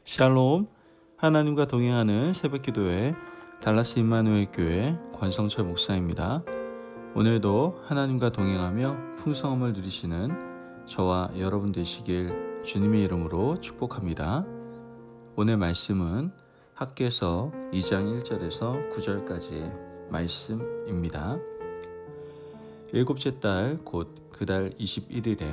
샬롬, 하나님과 동행하는 새벽기도회 달라스 임마누엘 교회 권성철 목사입니다. 오늘도 하나님과 동행하며 풍성함을 누리시는 저와 여러분 되시길 주님의 이름으로 축복합니다. 오늘 말씀은 학개서 2장 1절에서 9절까지의 말씀입니다. 일곱째 달 곧 그 달 21일에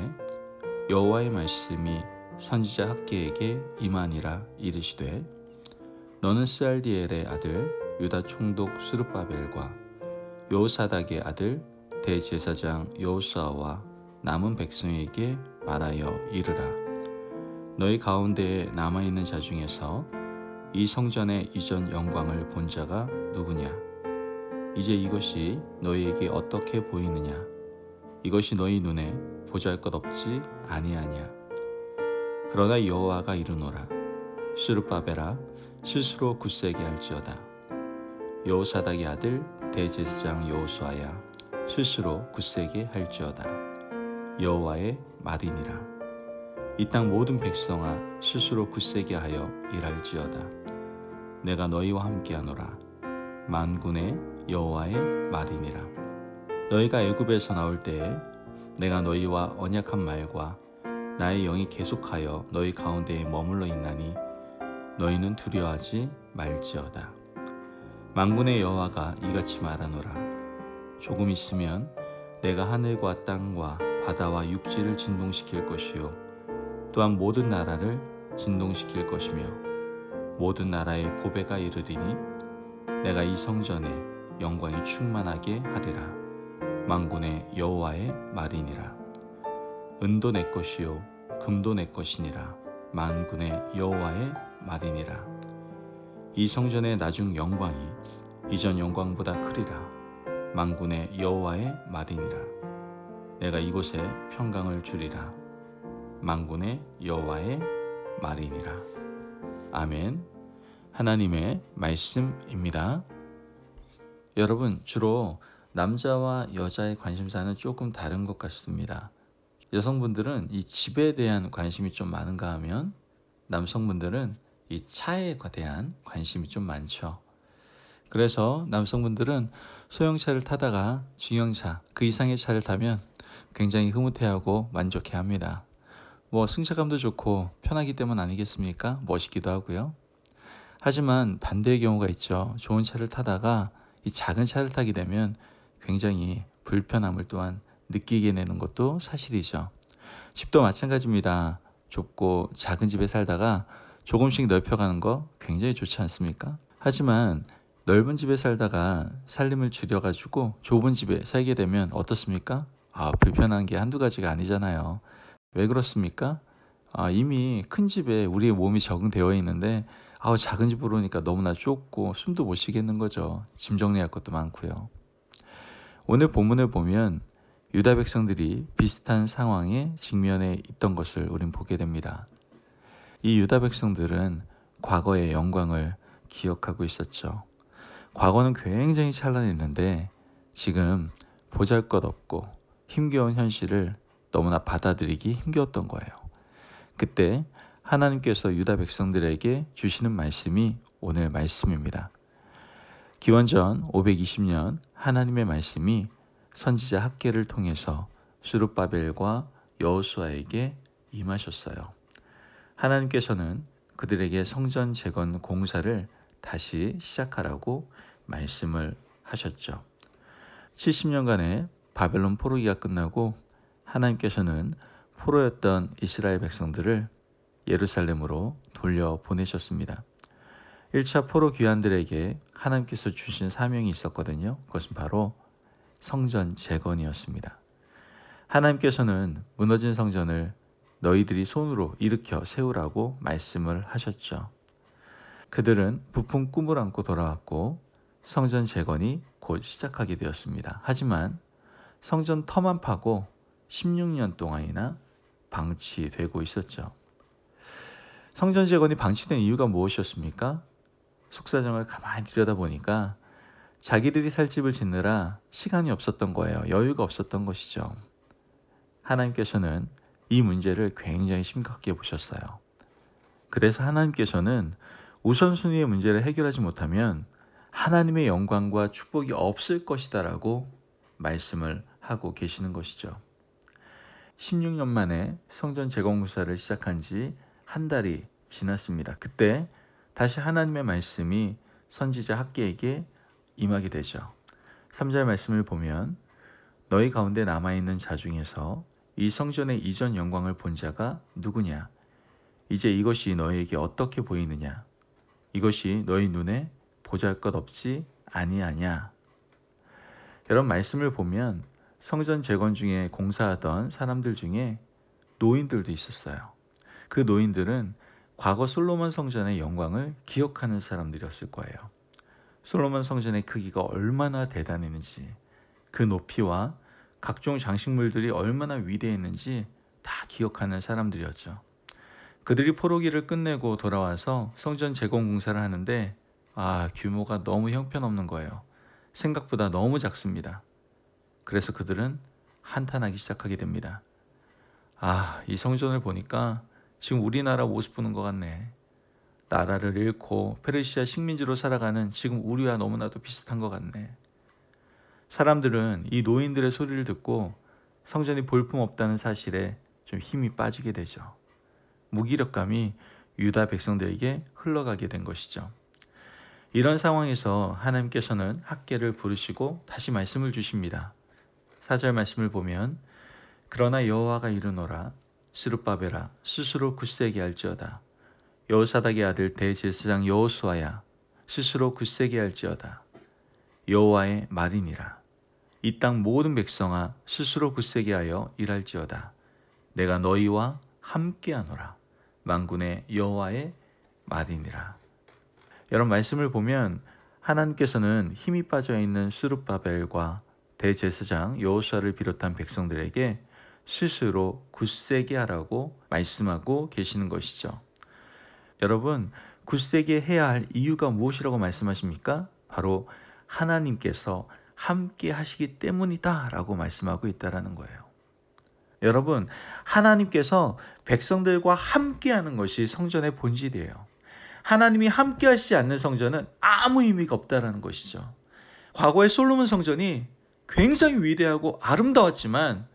여호와의 말씀이 선지자 학개에게 임하니라 이르시되 너는 스알디엘의 아들 유다 총독 스룹바벨과 여호사닥의 아들 대제사장 여호수아와 남은 백성에게 말하여 이르라. 너희 가운데에 남아있는 자 중에서 이 성전의 이전 영광을 본 자가 누구냐? 이제 이것이 너희에게 어떻게 보이느냐? 이것이 너희 눈에 보잘것없지 아니하냐? 그러나 여호와가 이르노라. 스룹바벨아 스스로 굳세게 할지어다. 여호사닥의 아들 대제사장 여호수아야 스스로 굳세게 할지어다. 여호와의 말이니라. 이 땅 모든 백성아 스스로 굳세게 하여 일할지어다. 내가 너희와 함께하노라. 만군의 여호와의 말이니라. 너희가 애굽에서 나올 때에 내가 너희와 언약한 말과 나의 영이 계속하여 너희 가운데에 머물러 있나니 너희는 두려워하지 말지어다. 만군의 여호와가 이같이 말하노라. 조금 있으면 내가 하늘과 땅과 바다와 육지를 진동시킬 것이요 또한 모든 나라를 진동시킬 것이며 모든 나라의 보배가 이르리니 내가 이 성전에 영광이 충만하게 하리라. 만군의 여호와의 말이니라. 은도 내 것이요 금도 내 것이니라. 만군의 여호와의 말이니라. 이 성전의 나중 영광이 이전 영광보다 크리라. 만군의 여호와의 말이니라. 내가 이곳에 평강을 주리라. 만군의 여호와의 말이니라. 아멘. 하나님의 말씀입니다. 여러분, 주로 남자와 여자의 관심사는 조금 다른 것 같습니다. 여성분들은 이 집에 대한 관심이 좀 많은가 하면 남성분들은 이 차에 대한 관심이 좀 많죠. 그래서 남성분들은 소형차를 타다가 중형차, 그 이상의 차를 타면 굉장히 흐뭇해하고 만족해합니다. 승차감도 좋고 편하기 때문 아니겠습니까? 멋있기도 하고요. 하지만 반대의 경우가 있죠. 좋은 차를 타다가 이 작은 차를 타게 되면 굉장히 불편함을 또한 느끼게 되는 것도 사실이죠. 집도 마찬가지입니다. 좁고 작은 집에 살다가 조금씩 넓혀가는 거 굉장히 좋지 않습니까? 하지만 넓은 집에 살다가 살림을 줄여가지고 좁은 집에 살게 되면 어떻습니까? 불편한 게 한두 가지가 아니잖아요. 왜 그렇습니까? 이미 큰 집에 우리의 몸이 적응되어 있는데 작은 집으로 오니까 너무나 좁고 숨도 못 쉬겠는 거죠. 짐 정리할 것도 많고요. 오늘 본문을 보면 유다 백성들이 비슷한 상황에 직면해 있던 것을 우린 보게 됩니다. 이 유다 백성들은 과거의 영광을 기억하고 있었죠. 과거는 굉장히 찬란했는데 지금 보잘것없고 힘겨운 현실을 너무나 받아들이기 힘겨웠던 거예요. 그때 하나님께서 유다 백성들에게 주시는 말씀이 오늘 말씀입니다. 기원전 520년 하나님의 말씀이 선지자 학개를 통해서 스룹바벨과 여호수아에게 임하셨어요. 하나님께서는 그들에게 성전 재건 공사를 다시 시작하라고 말씀을 하셨죠. 70년간의 바벨론 포로기가 끝나고 하나님께서는 포로였던 이스라엘 백성들을 예루살렘으로 돌려보내셨습니다. 1차 포로 귀환들에게 하나님께서 주신 사명이 있었거든요. 그것은 바로 성전 재건이었습니다. 하나님께서는 무너진 성전을 너희들이 손으로 일으켜 세우라고 말씀을 하셨죠. 그들은 부푼 꿈을 안고 돌아왔고 성전 재건이 곧 시작하게 되었습니다. 하지만 성전 터만 파고 16년 동안이나 방치되고 있었죠. 성전 재건이 방치된 이유가 무엇이었습니까? 속사정을 가만히 들여다보니까 자기들이 살 집을 짓느라 시간이 없었던 거예요. 여유가 없었던 것이죠. 하나님께서는 이 문제를 굉장히 심각하게 보셨어요. 그래서 하나님께서는 우선순위의 문제를 해결하지 못하면 하나님의 영광과 축복이 없을 것이다라고 말씀을 하고 계시는 것이죠. 16년 만에 성전 재건공사를 시작한 지 한 달이 지났습니다. 그때 다시 하나님의 말씀이 선지자 학개에게 임하게 되죠. 3절 말씀을 보면 너희 가운데 남아있는 자 중에서 이 성전의 이전 영광을 본 자가 누구냐? 이제 이것이 너희에게 어떻게 보이느냐? 이것이 너희 눈에 보잘것없지 아니하냐? 여러분 말씀을 보면 성전 재건 중에 공사하던 사람들 중에 노인들도 있었어요. 그 노인들은 과거 솔로몬 성전의 영광을 기억하는 사람들이었을 거예요. 솔로몬 성전의 크기가 얼마나 대단했는지, 그 높이와 각종 장식물들이 얼마나 위대했는지 다 기억하는 사람들이었죠. 그들이 포로기를 끝내고 돌아와서 성전 재건 공사를 하는데 규모가 너무 형편없는 거예요. 생각보다 너무 작습니다. 그래서 그들은 한탄하기 시작하게 됩니다. 이 성전을 보니까 지금 우리나라 모습 보는 것 같네. 나라를 잃고 페르시아 식민지로 살아가는 지금 우리와 너무나도 비슷한 것 같네. 사람들은 이 노인들의 소리를 듣고 성전이 볼품없다는 사실에 좀 힘이 빠지게 되죠. 무기력감이 유다 백성들에게 흘러가게 된 것이죠. 이런 상황에서 하나님께서는 학개를 부르시고 다시 말씀을 주십니다. 4절 말씀을 보면 그러나 여호와가 이르노라 스룹바벨아 스스로 굳세게 할지어다. 여호사닥의 아들 대제사장 여호수아야 스스로 굳세게 할지어다. 여호와의 말이니라. 이 땅 모든 백성아 스스로 굳세게 하여 일할지어다. 내가 너희와 함께하노라. 만군의 여호와의 말이니라. 여러분 말씀을 보면 하나님께서는 힘이 빠져있는 스룹바벨과 대제사장 여호수아를 비롯한 백성들에게 스스로 굳세게 하라고 말씀하고 계시는 것이죠. 여러분 굳세게 해야 할 이유가 무엇이라고 말씀하십니까? 바로 하나님께서 함께 하시기 때문이다 라고 말씀하고 있다는 거예요. 여러분 하나님께서 백성들과 함께 하는 것이 성전의 본질이에요. 하나님이 함께 하시지 않는 성전은 아무 의미가 없다는 것이죠. 과거의 솔로몬 성전이 굉장히 위대하고 아름다웠지만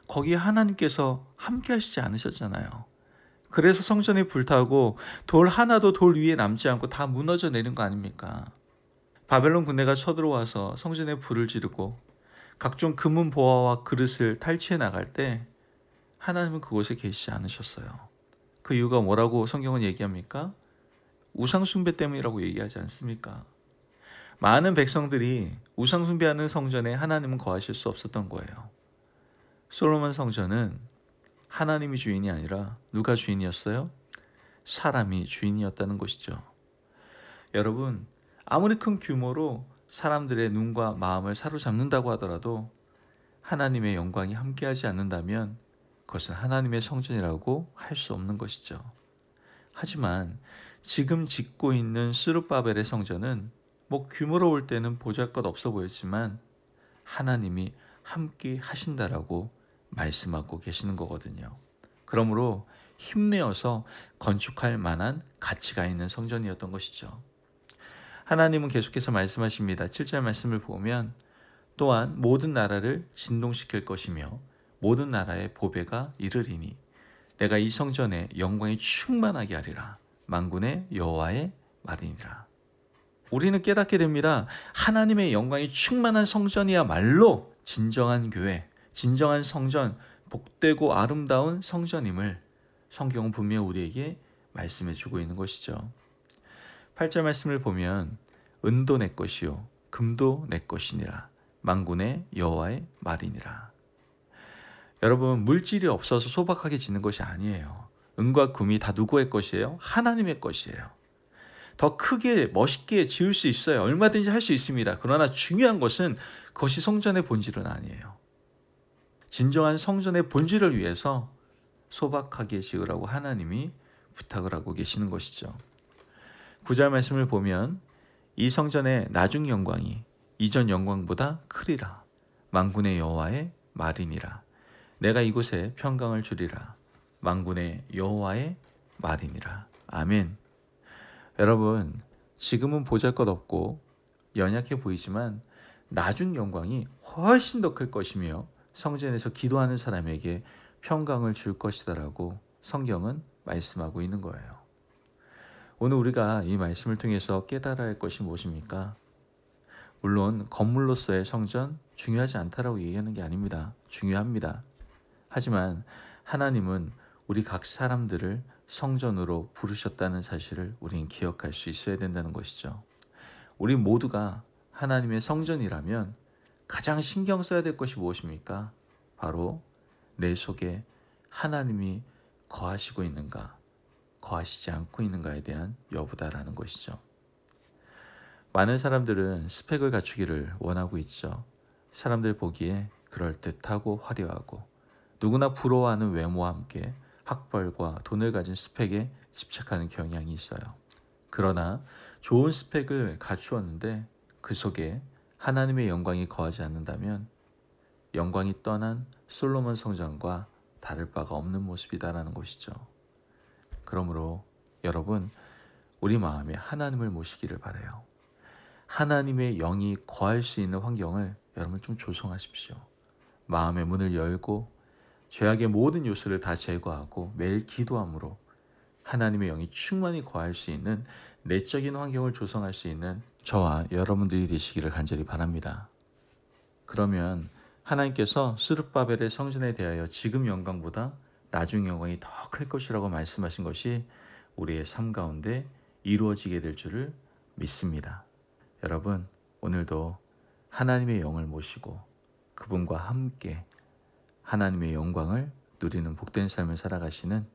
거기에 하나님께서 함께 하시지 않으셨잖아요. 그래서 성전이 불타고 돌 하나도 돌 위에 남지 않고 다 무너져 내린 거 아닙니까? 바벨론 군대가 쳐들어와서 성전에 불을 지르고 각종 금은 보화와 그릇을 탈취해 나갈 때 하나님은 그곳에 계시지 않으셨어요. 그 이유가 뭐라고 성경은 얘기합니까? 우상숭배 때문이라고 얘기하지 않습니까? 많은 백성들이 우상숭배하는 성전에 하나님은 거하실 수 없었던 거예요. 솔로몬 성전은 하나님이 주인이 아니라 누가 주인이었어요? 사람이 주인이었다는 것이죠. 여러분 아무리 큰 규모로 사람들의 눈과 마음을 사로잡는다고 하더라도 하나님의 영광이 함께하지 않는다면 그것은 하나님의 성전이라고 할 수 없는 것이죠. 하지만 지금 짓고 있는 스룹바벨의 성전은 규모로 볼 때는 보잘것없어 보였지만 하나님이 함께 하신다라고 말씀하고 계시는 거거든요. 그러므로 힘내어서 건축할 만한 가치가 있는 성전이었던 것이죠. 하나님은 계속해서 말씀하십니다. 7절 말씀을 보면 또한 모든 나라를 진동시킬 것이며 모든 나라의 보배가 이르리니 내가 이 성전에 영광이 충만하게 하리라. 만군의 여호와의 말이니라. 우리는 깨닫게 됩니다. 하나님의 영광이 충만한 성전이야말로 진정한 교회, 진정한 성전, 복되고 아름다운 성전임을 성경은 분명히 우리에게 말씀해 주고 있는 것이죠. 8절 말씀을 보면 은도 내 것이요 금도 내 것이니라. 만군의 여호와의 말이니라. 여러분 물질이 없어서 소박하게 짓는 것이 아니에요. 은과 금이 다 누구의 것이에요? 하나님의 것이에요. 더 크게 멋있게 지을 수 있어요. 얼마든지 할 수 있습니다. 그러나 중요한 것은 그것이 성전의 본질은 아니에요. 진정한 성전의 본질을 위해서 소박하게 지으라고 하나님이 부탁을 하고 계시는 것이죠. 9절 말씀을 보면 이 성전의 나중 영광이 이전 영광보다 크리라. 만군의 여호와의 말이니라. 내가 이곳에 평강을 주리라. 만군의 여호와의 말이니라. 아멘. 여러분, 지금은 보잘것없고 연약해 보이지만 나중 영광이 훨씬 더 클 것이며 성전에서 기도하는 사람에게 평강을 줄 것이다라고 성경은 말씀하고 있는 거예요. 오늘 우리가 이 말씀을 통해서 깨달아야 할 것이 무엇입니까? 물론 건물로서의 성전 중요하지 않다라고 얘기하는 게 아닙니다. 중요합니다. 하지만 하나님은 우리 각 사람들을 성전으로 부르셨다는 사실을 우리는 기억할 수 있어야 된다는 것이죠. 우리 모두가 하나님의 성전이라면 가장 신경 써야 될 것이 무엇입니까? 바로 내 속에 하나님이 거하시고 있는가, 거하시지 않고 있는가에 대한 여부다라는 것이죠. 많은 사람들은 스펙을 갖추기를 원하고 있죠. 사람들 보기에 그럴듯하고 화려하고 누구나 부러워하는 외모와 함께 학벌과 돈을 가진 스펙에 집착하는 경향이 있어요. 그러나 좋은 스펙을 갖추었는데 그 속에 하나님의 영광이 거하지 않는다면 영광이 떠난 솔로몬 성전과 다를 바가 없는 모습이다라는 것이죠. 그러므로 여러분, 우리 마음에 하나님을 모시기를 바라요. 하나님의 영이 거할 수 있는 환경을 여러분 좀 조성하십시오. 마음의 문을 열고 죄악의 모든 요소를 다 제거하고 매일 기도함으로 하나님의 영이 충만히 거할 수 있는 내적인 환경을 조성할 수 있는 저와 여러분들이 되시기를 간절히 바랍니다. 그러면 하나님께서 스룹바벨의 성전에 대하여 지금 영광보다 나중 영광이 더 클 것이라고 말씀하신 것이 우리의 삶 가운데 이루어지게 될 줄을 믿습니다. 여러분, 오늘도 하나님의 영을 모시고 그분과 함께 하나님의 영광을 누리는 복된 삶을 살아가시는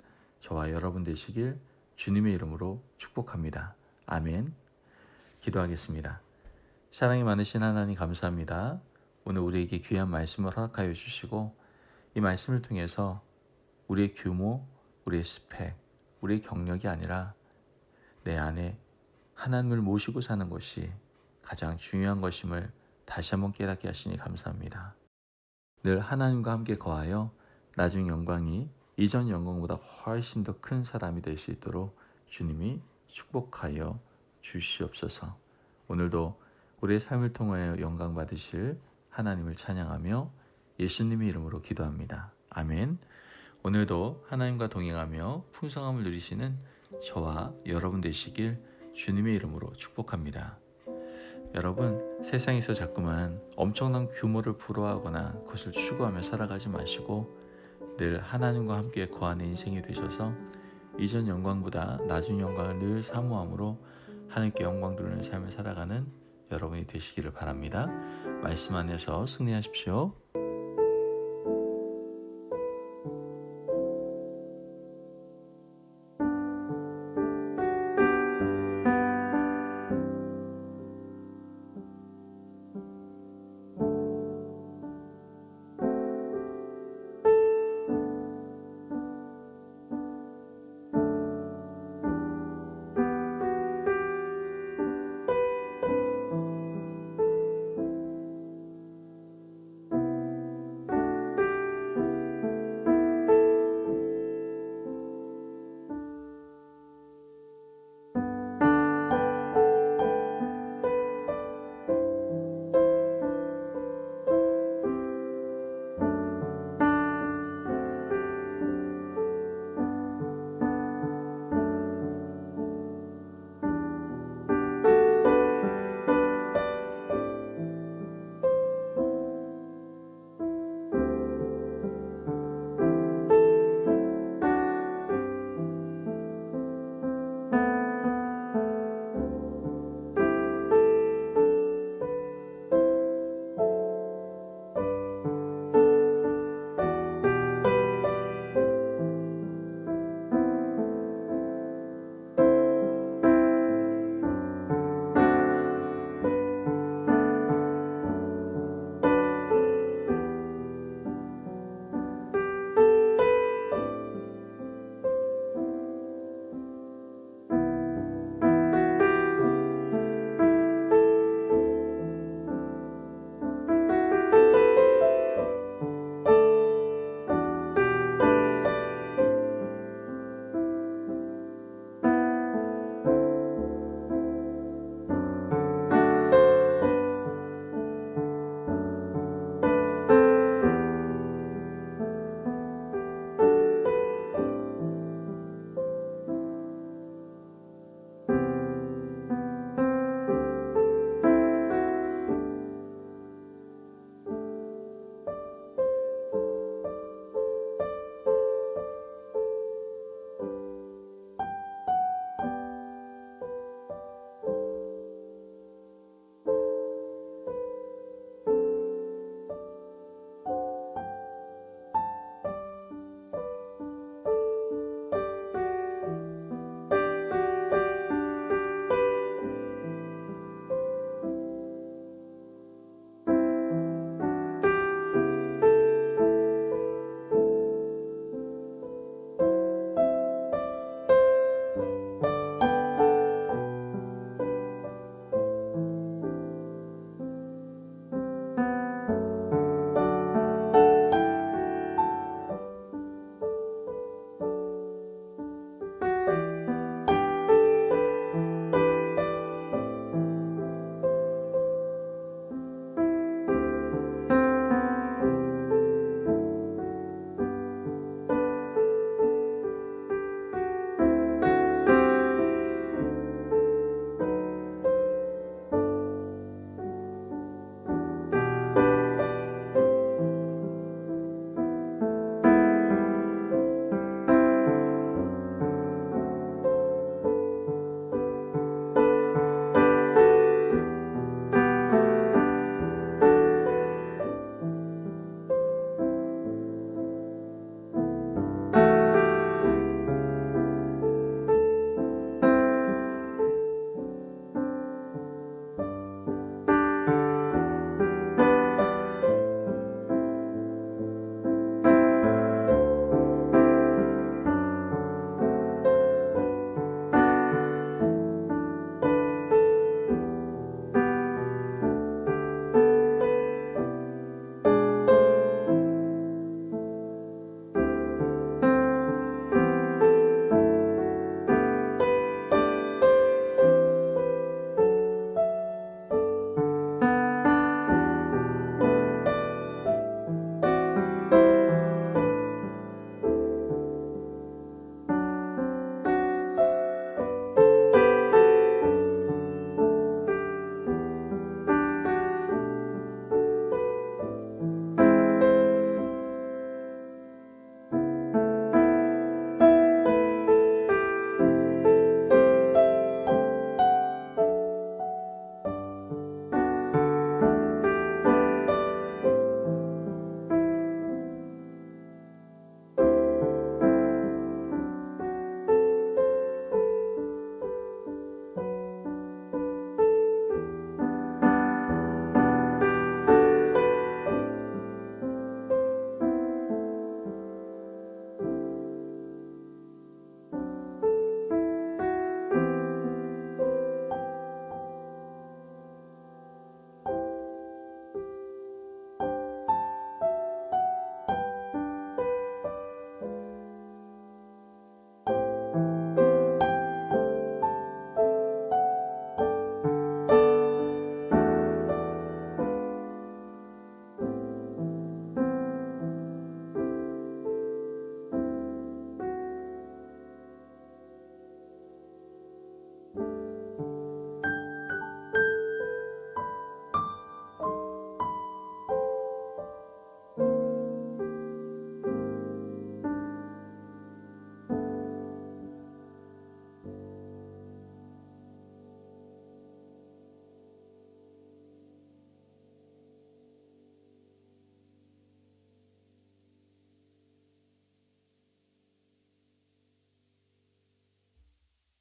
저와 여러분 되시길 주님의 이름으로 축복합니다. 아멘. 기도하겠습니다. 사랑이 많으신 하나님 감사합니다. 오늘 우리에게 귀한 말씀을 허락하여 주시고 이 말씀을 통해서 우리의 규모, 우리의 스펙, 우리의 경력이 아니라 내 안에 하나님을 모시고 사는 것이 가장 중요한 것임을 다시 한번 깨닫게 하시니 감사합니다. 늘 하나님과 함께 거하여 나중 영광이 이전 영광보다 훨씬 더 큰 사람이 될 수 있도록 주님이 축복하여 주시옵소서. 오늘도 우리의 삶을 통하여 영광 받으실 하나님을 찬양하며 예수님의 이름으로 기도합니다. 아멘. 오늘도 하나님과 동행하며 풍성함을 누리시는 저와 여러분 되시길 주님의 이름으로 축복합니다. 여러분, 세상에서 자꾸만 엄청난 규모를 부러워하거나 그것을 추구하며 살아가지 마시고 늘 하나님과 함께 거하는 인생이 되셔서 이전 영광보다 나중 영광을 늘 사모함으로 하나님께 영광 돌리는 삶을 살아가는 여러분이 되시기를 바랍니다. 말씀 안에서 승리하십시오.